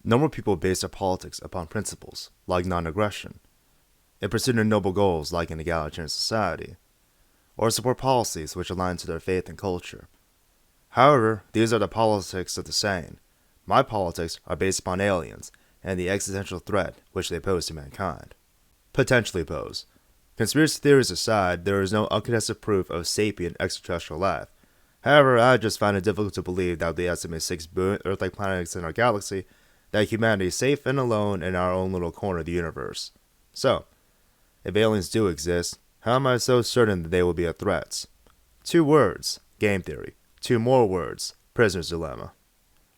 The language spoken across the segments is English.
Normal people base their politics upon principles, like non-aggression, in pursuit of noble goals like an egalitarian society, or support policies which align to their faith and culture. However, these are the politics of the saying. My politics are based upon aliens and the existential threat which they pose to mankind. Potentially pose. Conspiracy theories aside, there is no uncontested proof of sapient extraterrestrial life. However, I just find it difficult to believe that the estimated 6 billion Earth-like planets in our galaxy, that humanity is safe and alone in our own little corner of the universe. So, if aliens do exist, how am I so certain that they will be a threat? 2 words, game theory. 2 more words, prisoner's dilemma.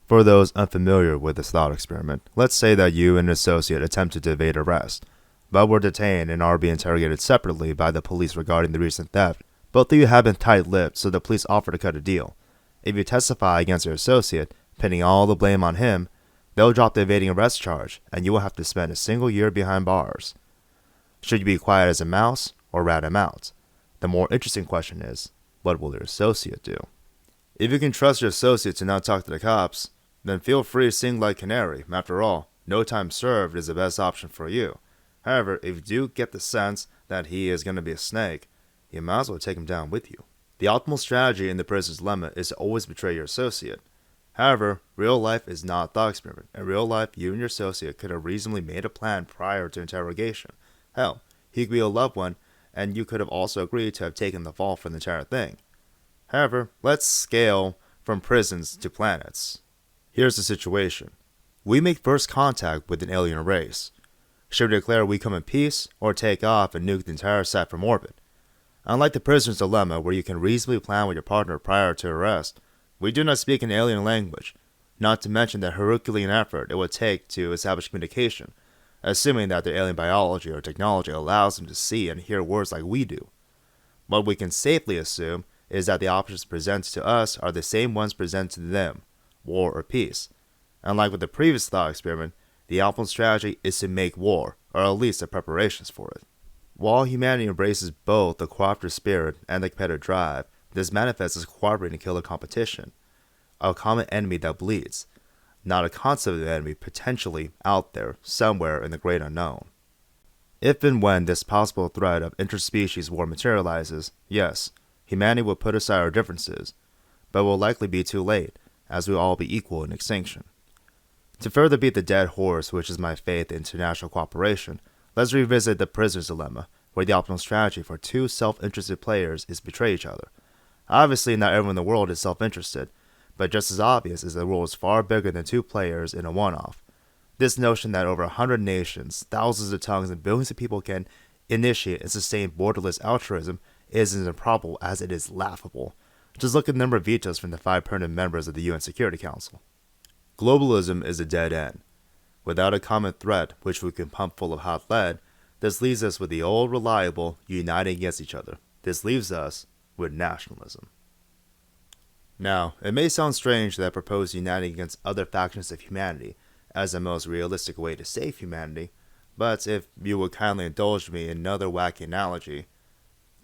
For those unfamiliar with this thought experiment, let's say that you and an associate attempted to evade arrest, but were detained and are being interrogated separately by the police regarding the recent theft. Both of you have been tight-lipped, so the police offer to cut a deal. If you testify against your associate, pinning all the blame on him, they'll drop the evading arrest charge, and you will have to spend a single year behind bars. Should you be quiet as a mouse, or rat him out? The more interesting question is, what will your associate do? If you can trust your associate to not talk to the cops, then feel free to sing like canary. After all, no time served is the best option for you. However, if you do get the sense that he is going to be a snake, you might as well take him down with you. The optimal strategy in the prisoner's dilemma is to always betray your associate. However, real life is not a thought experiment. In real life, you and your associate could have reasonably made a plan prior to interrogation. Hell, he could be a loved one, and you could have also agreed to have taken the fall for the entire thing. However, let's scale from prisons to planets. Here's the situation. We make first contact with an alien race. Should we declare we come in peace, or take off and nuke the entire site from orbit? Unlike the prisoner's dilemma, where you can reasonably plan with your partner prior to arrest, we do not speak an alien language, not to mention the Herculean effort it would take to establish communication, assuming that their alien biology or technology allows them to see and hear words like we do. What we can safely assume is that the options presented to us are the same ones presented to them, war or peace. Unlike with the previous thought experiment, the optimal strategy is to make war, or at least the preparations for it. While humanity embraces both the cooperative spirit and the competitive drive, this manifests as cooperating to kill a competition, a common enemy that bleeds, not a concept of enemy potentially out there somewhere in the great unknown. If and when this possible threat of interspecies war materializes, yes, humanity will put aside our differences, but will likely be too late, as we will all be equal in extinction. To further beat the dead horse, which is my faith in international cooperation, let's revisit the prisoner's dilemma, where the optimal strategy for 2 self-interested players is to betray each other. Obviously, not everyone in the world is self-interested, but just as obvious is that the world is far bigger than 2 players in a one-off. This notion that over 100 nations, thousands of tongues, and billions of people can initiate and sustain borderless altruism is as improbable as it is laughable. Just look at the number of vetoes from the 5 permanent members of the UN Security Council. Globalism is a dead end. Without a common threat which we can pump full of hot lead, this leaves us with the old reliable uniting against each other. This leaves us with nationalism. Now, it may sound strange that I propose uniting against other factions of humanity as the most realistic way to save humanity, but if you would kindly indulge me in another wacky analogy,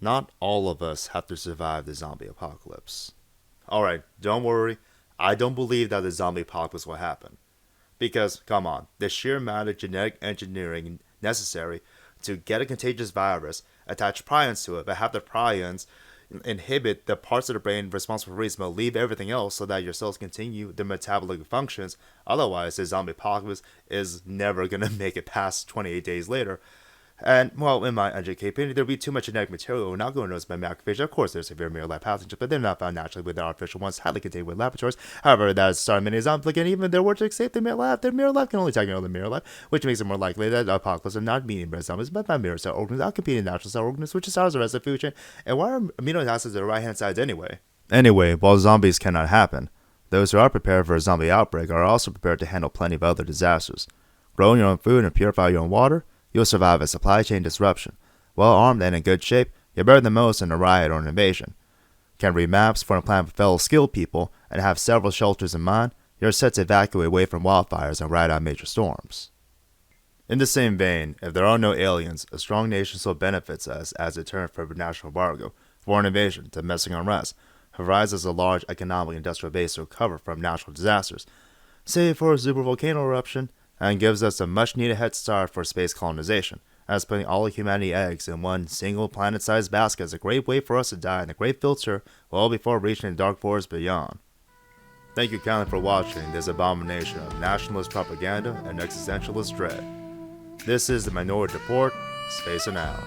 not all of us have to survive the zombie apocalypse. Alright, don't worry, I don't believe that the zombie apocalypse will happen. Because, come on, the sheer amount of genetic engineering necessary to get a contagious virus, attach prions to it, but have the prions inhibit the parts of the brain responsible for reason, but leave everything else so that your cells continue their metabolic functions. Otherwise, the zombie apocalypse is never going to make it past 28 days later. And, well, in my uneducated opinion, there would be too much genetic material not going to notice by macrophages. Of course, there's severe mirror-like pathogens, but they're not found naturally with the artificial ones, highly contained with laboratories. However, that is starting many zombies, and even if they were to escape the mirror-life, their mirror-life can only take another mirror-life, which makes it more likely that the apocalypse are not medium-bred zombies, but by mirror cell organisms outcompeting natural cell organisms, which is ours the rest of the food chain. And why are amino acids on the right-hand side anyway? Anyway, while zombies cannot happen, those who are prepared for a zombie outbreak are also prepared to handle plenty of other disasters. Growing your own food and purify your own water, you'll survive a supply chain disruption. Well armed and in good shape, you're better than most in a riot or an invasion. Can read maps, form a plan with fellow skilled people, and have several shelters in mind, you're set to evacuate away from wildfires and ride out major storms. In the same vein, if there are no aliens, a strong nation still benefits us as a deterrent for national embargo, foreign invasion, domestic unrest, provides us a large economic industrial base to recover from natural disasters. save for a supervolcano eruption, and gives us a much needed head start for space colonization, as putting all of humanity's eggs in one single planet-sized basket is a great way for us to die in a great filter well before reaching the dark forest beyond. Thank you kindly for watching this abomination of nationalist propaganda and existentialist dread. This is the Minority Report, Space and Out.